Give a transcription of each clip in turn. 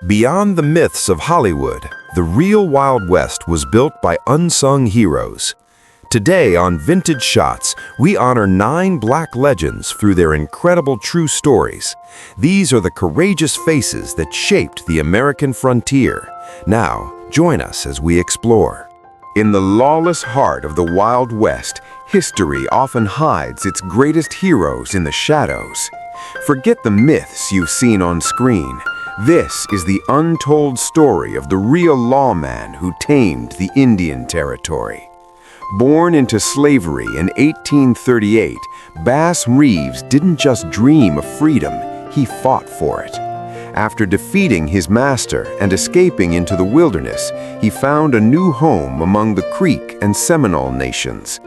Beyond the myths of Hollywood, the real Wild West was built by unsung heroes. Today on Vintage Shots, we honor 9 black legends through their incredible true stories. These are the courageous faces that shaped the American frontier. Now, join us as we explore. In the lawless heart of the Wild West, history often hides its greatest heroes in the shadows. Forget the myths you've seen on screen. This is the untold story of the real lawman who tamed the Indian Territory. Born into slavery in 1838, Bass Reeves didn't just dream of freedom, he fought for it. After defeating his master and escaping into the wilderness, he found a new home among the Creek and Seminole nations.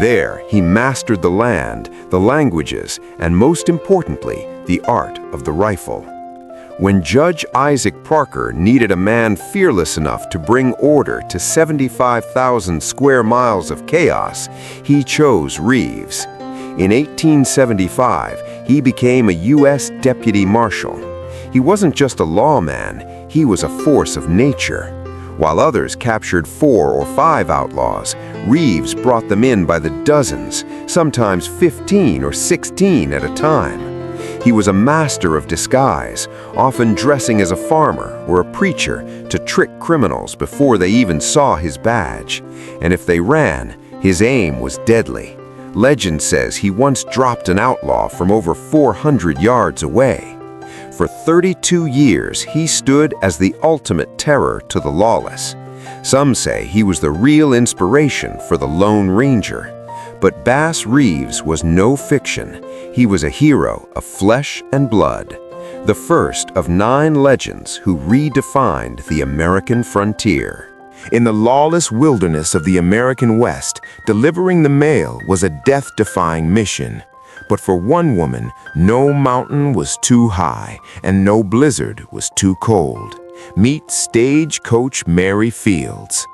There, he mastered the land, the languages, and most importantly, the art of the rifle. When Judge Isaac Parker needed a man fearless enough to bring order to 75,000 square miles of chaos, he chose Reeves. In 1875, he became a U.S. Deputy Marshal. He wasn't just a lawman, he was a force of nature. While others captured 4 or 5 outlaws, Reeves brought them in by the dozens, sometimes 15 or 16 at a time. He was a master of disguise, often dressing as a farmer or a preacher to trick criminals before they even saw his badge. And if they ran, his aim was deadly. Legend says he once dropped an outlaw from over 400 yards away. For 32 years, he stood as the ultimate terror to the lawless. Some say he was the real inspiration for the Lone Ranger. But Bass Reeves was no fiction. He was a hero of flesh and blood, the first of 9 legends who redefined the American frontier. In the lawless wilderness of the American West, delivering the mail was a death-defying mission. But for one woman, no mountain was too high and no blizzard was too cold. Meet Stagecoach Mary Fields.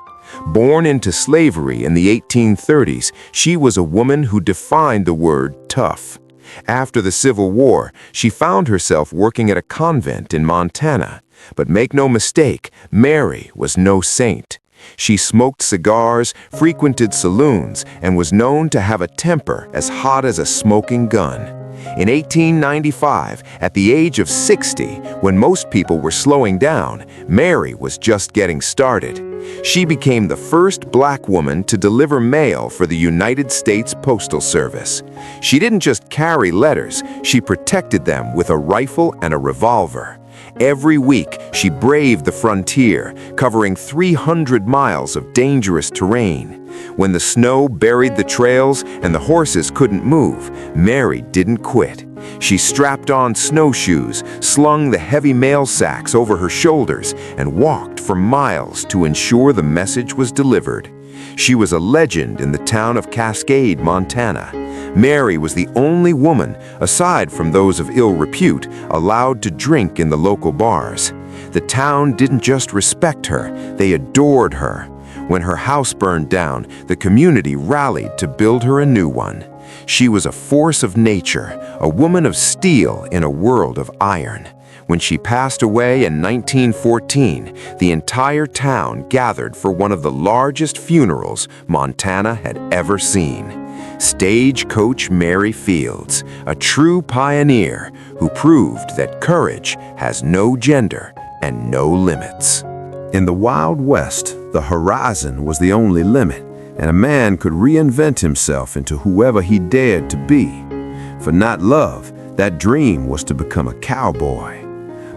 Born into slavery in the 1830s, she was a woman who defined the word tough. After the Civil War, she found herself working at a convent in Montana. But make no mistake, Mary was no saint. She smoked cigars, frequented saloons, and was known to have a temper as hot as a smoking gun. In 1895, at the age of 60, when most people were slowing down, Mary was just getting started. She became the first black woman to deliver mail for the United States Postal Service. She didn't just carry letters, she protected them with a rifle and a revolver. Every week, she braved the frontier, covering 300 miles of dangerous terrain. When the snow buried the trails and the horses couldn't move, Mary didn't quit. She strapped on snowshoes, slung the heavy mail sacks over her shoulders, and walked for miles to ensure the message was delivered. She was a legend in the town of Cascade, Montana. Mary was the only woman, aside from those of ill repute, allowed to drink in the local bars. The town didn't just respect her, they adored her. When her house burned down, the community rallied to build her a new one. She was a force of nature, a woman of steel in a world of iron. When she passed away in 1914, the entire town gathered for one of the largest funerals Montana had ever seen. Stagecoach Mary Fields, a true pioneer who proved that courage has no gender and no limits. In the Wild West, the horizon was the only limit, and a man could reinvent himself into whoever he dared to be. For Nat Love, that dream was to become a cowboy.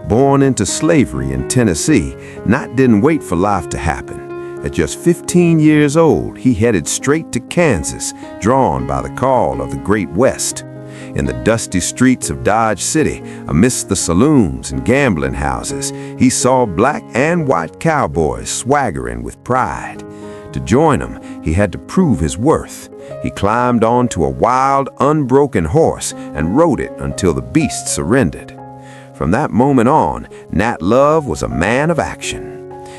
Born into slavery in Tennessee, Nat didn't wait for life to happen. At just 15 years old, he headed straight to Kansas, drawn by the call of the Great West. In the dusty streets of Dodge City, amidst the saloons and gambling houses, he saw black and white cowboys swaggering with pride. To join them, he had to prove his worth. He climbed onto a wild, unbroken horse and rode it until the beast surrendered. From that moment on, Nat Love was a man of action.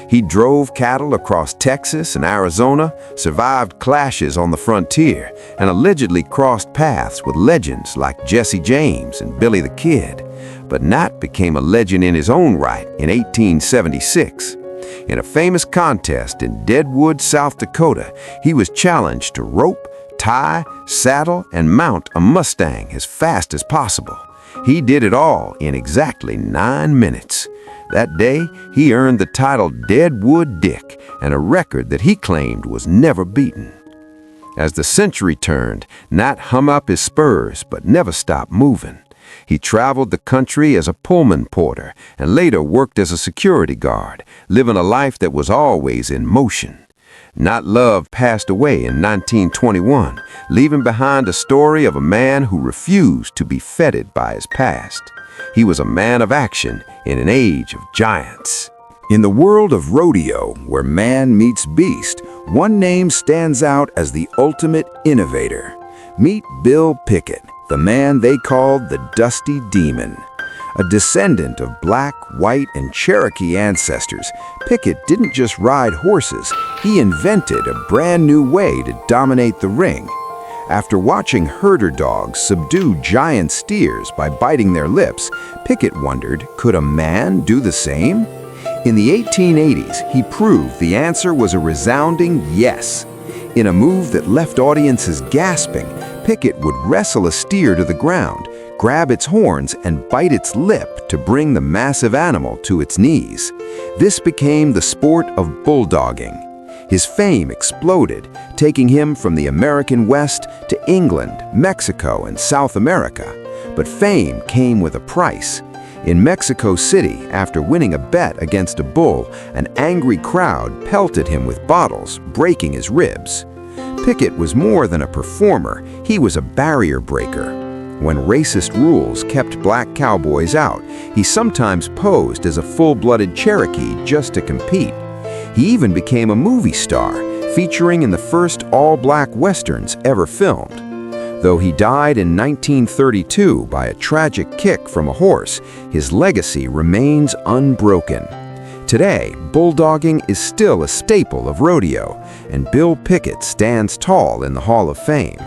He drove cattle across Texas and Arizona, survived clashes on the frontier, and allegedly crossed paths with legends like Jesse James and Billy the Kid. But Nat became a legend in his own right in 1876. In a famous contest in Deadwood, South Dakota, he was challenged to rope, tie, saddle, and mount a Mustang as fast as possible. He did it all in exactly 9 minutes. That day, he earned the title Deadwood Dick, and a record that he claimed was never beaten. As the century turned, Nat hung up his spurs but never stopped moving. He traveled the country as a Pullman porter and later worked as a security guard, living a life that was always in motion. Nat Love passed away in 1921, leaving behind a story of a man who refused to be feted by his past. He was a man of action in an age of giants. In the world of rodeo, where man meets beast, one name stands out as the ultimate innovator. Meet Bill Pickett, the man they called the Dusty Demon. A descendant of black, white, and Cherokee ancestors, Pickett didn't just ride horses, he invented a brand new way to dominate the ring. After watching herder dogs subdue giant steers by biting their lips, Pickett wondered, could a man do the same? In the 1880s, he proved the answer was a resounding yes. In a move that left audiences gasping, Pickett would wrestle a steer to the ground, grab its horns, and bite its lip to bring the massive animal to its knees. This became the sport of bulldogging. His fame exploded, taking him from the American West to England, Mexico, and South America. But fame came with a price. In Mexico City, after winning a bet against a bull, an angry crowd pelted him with bottles, breaking his ribs. Pickett was more than a performer, he was a barrier breaker. When racist rules kept black cowboys out, he sometimes posed as a full-blooded Cherokee just to compete. He even became a movie star, featuring in the first all-black westerns ever filmed. Though he died in 1932 by a tragic kick from a horse, his legacy remains unbroken. Today, bulldogging is still a staple of rodeo, and Bill Pickett stands tall in the Hall of Fame.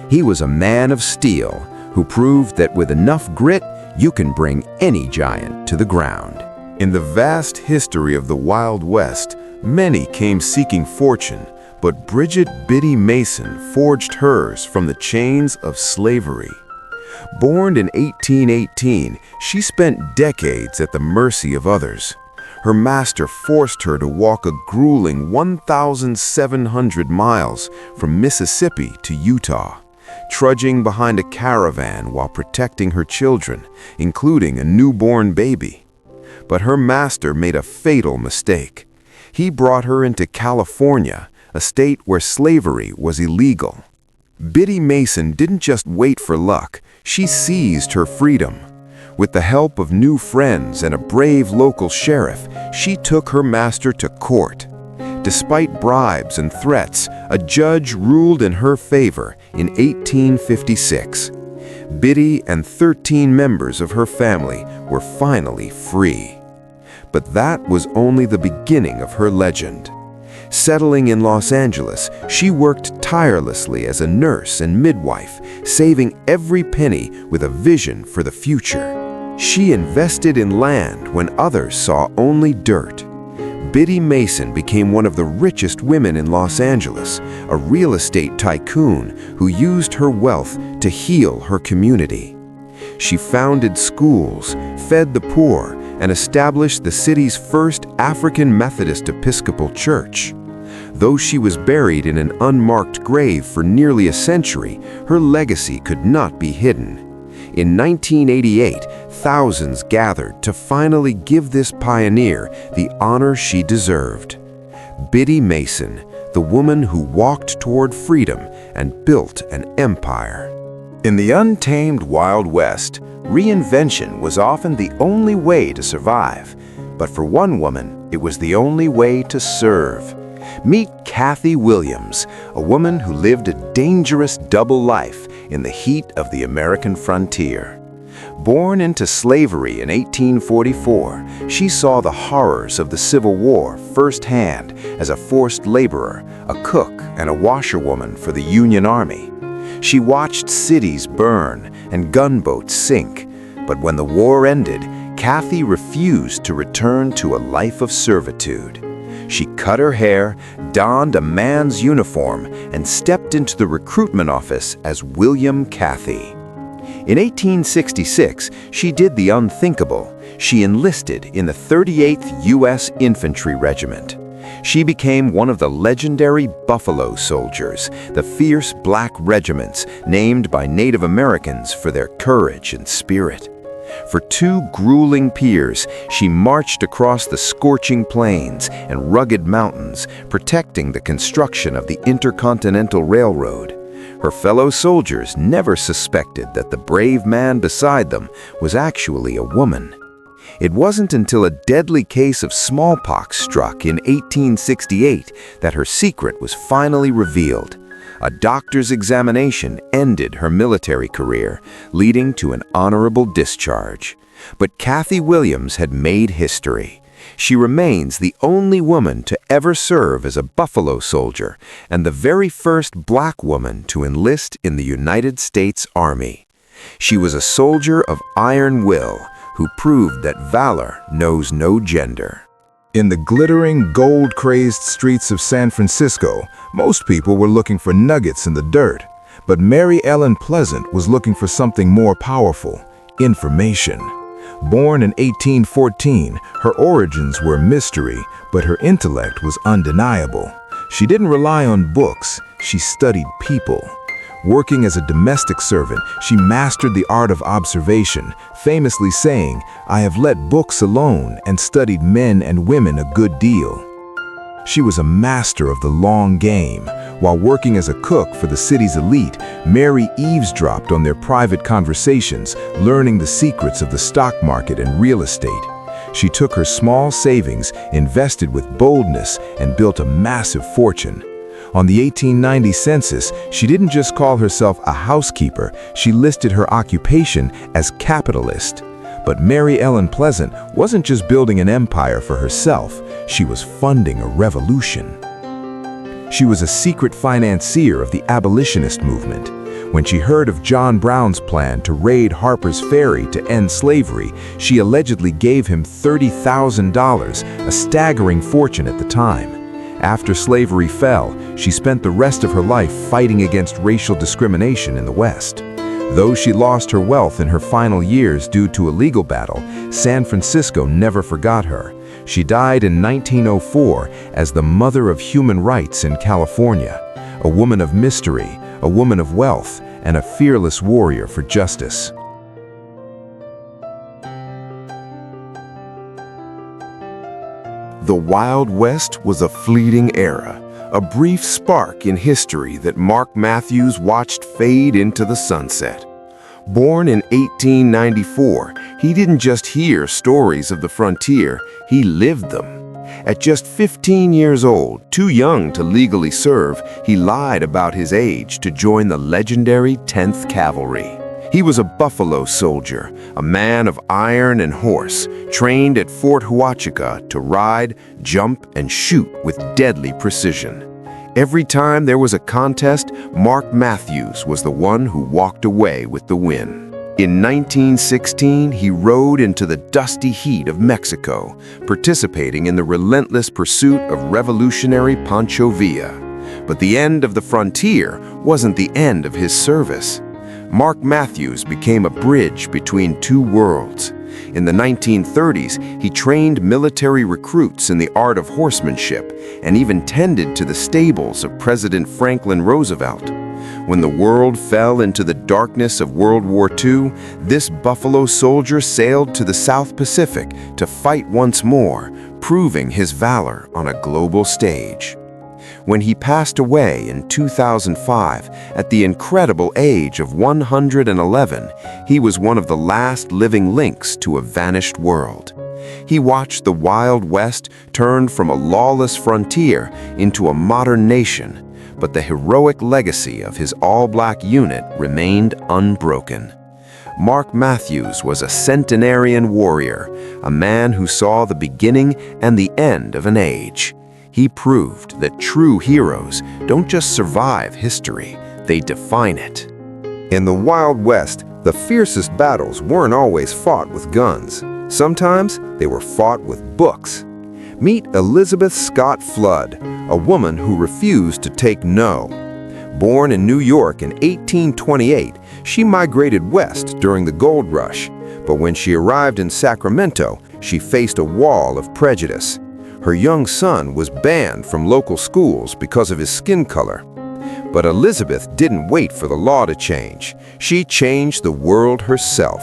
He was a man of steel who proved that with enough grit, you can bring any giant to the ground. In the vast history of the Wild West, many came seeking fortune, but Bridget Biddy Mason forged hers from the chains of slavery. Born in 1818, she spent decades at the mercy of others. Her master forced her to walk a grueling 1,700 miles from Mississippi to Utah, trudging behind a caravan while protecting her children, including a newborn baby. But her master made a fatal mistake. He brought her into California, a state where slavery was illegal. Biddy Mason didn't just wait for luck, she seized her freedom. With the help of new friends and a brave local sheriff, she took her master to court. Despite bribes and threats, a judge ruled in her favor in 1856. Biddy and 13 members of her family were finally free. But that was only the beginning of her legend. Settling in Los Angeles, she worked tirelessly as a nurse and midwife, saving every penny with a vision for the future. She invested in land when others saw only dirt. Biddy Mason became one of the richest women in Los Angeles, a real estate tycoon who used her wealth to heal her community. She founded schools, fed the poor, and established the city's first African Methodist Episcopal Church. Though she was buried in an unmarked grave for nearly a century, her legacy could not be hidden. In 1988, thousands gathered to finally give this pioneer the honor she deserved. Biddy Mason, the woman who walked toward freedom and built an empire. In the untamed Wild West, reinvention was often the only way to survive. But for one woman, it was the only way to serve. Meet Kathy Williams, a woman who lived a dangerous double life in the heat of the American frontier. Born into slavery in 1844, she saw the horrors of the Civil War firsthand as a forced laborer, a cook, and a washerwoman for the Union Army. She watched cities burn and gunboats sink, but when the war ended, Kathy refused to return to a life of servitude. She cut her hair, donned a man's uniform, and stepped into the recruitment office as William Kathy. In 1866, she did the unthinkable. She enlisted in the 38th U.S. Infantry Regiment. She became one of the legendary Buffalo Soldiers, the fierce black regiments named by Native Americans for their courage and spirit. For 2 grueling years, she marched across the scorching plains and rugged mountains, protecting the construction of the Intercontinental Railroad. Her fellow soldiers never suspected that the brave man beside them was actually a woman. It wasn't until a deadly case of smallpox struck in 1868 that her secret was finally revealed. A doctor's examination ended her military career, leading to an honorable discharge. But Kathy Williams had made history. She remains the only woman to ever serve as a Buffalo Soldier and the very first black woman to enlist in the United States Army. She was a soldier of iron will who proved that valor knows no gender. In the glittering, gold-crazed streets of San Francisco, most people were looking for nuggets in the dirt. But Mary Ellen Pleasant was looking for something more powerful: information. Born in 1814, her origins were a mystery, but her intellect was undeniable. She didn't rely on books, she studied people. Working as a domestic servant, she mastered the art of observation, famously saying, "I have let books alone and studied men and women a good deal." She was a master of the long game. While working as a cook for the city's elite, Mary eavesdropped on their private conversations, learning the secrets of the stock market and real estate. She took her small savings, invested with boldness, and built a massive fortune. On the 1890 census, she didn't just call herself a housekeeper, she listed her occupation as capitalist. But Mary Ellen Pleasant wasn't just building an empire for herself, she was funding a revolution. She was a secret financier of the abolitionist movement. When she heard of John Brown's plan to raid Harper's Ferry to end slavery, she allegedly gave him $30,000, a staggering fortune at the time. After slavery fell, she spent the rest of her life fighting against racial discrimination in the West. Though she lost her wealth in her final years due to a legal battle, San Francisco never forgot her. She died in 1904 as the mother of human rights in California, a woman of mystery, a woman of wealth, and a fearless warrior for justice. The Wild West was a fleeting era, a brief spark in history that Mark Matthews watched fade into the sunset. Born in 1894, he didn't just hear stories of the frontier, he lived them. At just 15 years old, too young to legally serve, he lied about his age to join the legendary 10th Cavalry. He was a Buffalo Soldier, a man of iron and horse, trained at Fort Huachuca to ride, jump, and shoot with deadly precision. Every time there was a contest, Mark Matthews was the one who walked away with the win. In 1916, he rode into the dusty heat of Mexico, participating in the relentless pursuit of revolutionary Pancho Villa. But the end of the frontier wasn't the end of his service. Mark Matthews became a bridge between two worlds. In the 1930s, he trained military recruits in the art of horsemanship and even tended to the stables of President Franklin Roosevelt. When the world fell into the darkness of World War II, this Buffalo Soldier sailed to the South Pacific to fight once more, proving his valor on a global stage. When he passed away in 2005 at the incredible age of 111, he was one of the last living links to a vanished world. He watched the Wild West turn from a lawless frontier into a modern nation, but the heroic legacy of his all-black unit remained unbroken. Mark Matthews was a centenarian warrior, a man who saw the beginning and the end of an age. He proved that true heroes don't just survive history, they define it. In the Wild West, the fiercest battles weren't always fought with guns. Sometimes they were fought with books. Meet Elizabeth Scott Flood, a woman who refused to take no. Born in New York in 1828, she migrated west during the gold rush, but when she arrived in Sacramento, she faced a wall of prejudice. Her young son was banned from local schools because of his skin color. But Elizabeth didn't wait for the law to change. She changed the world herself.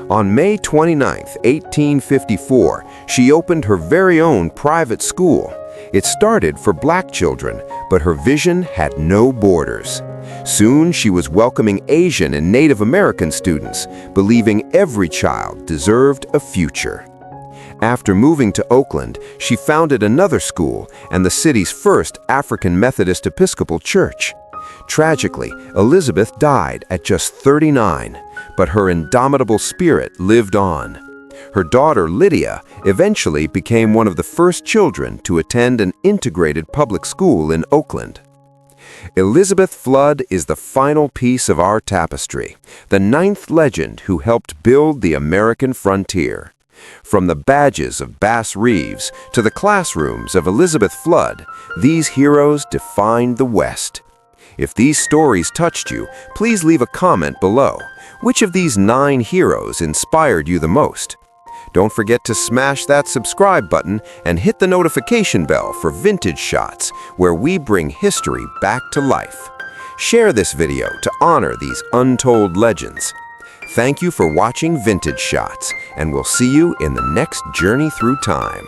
On May 29, 1854, she opened her very own private school. It started for black children, but her vision had no borders. Soon she was welcoming Asian and Native American students, believing every child deserved a future. After moving to Oakland, she founded another school and the city's first African Methodist Episcopal Church. Tragically, Elizabeth died at just 39, but her indomitable spirit lived on. Her daughter, Lydia, eventually became one of the first children to attend an integrated public school in Oakland. Elizabeth Flood is the final piece of our tapestry, the ninth legend who helped build the American frontier. From the badges of Bass Reeves to the classrooms of Elizabeth Flood, these heroes defined the West. If these stories touched you, please leave a comment below. Which of these 9 heroes inspired you the most? Don't forget to smash that subscribe button and hit the notification bell for Vintage Shots, where we bring history back to life. Share this video to honor these untold legends. Thank you for watching Vintage Shots, and we'll see you in the next journey through time.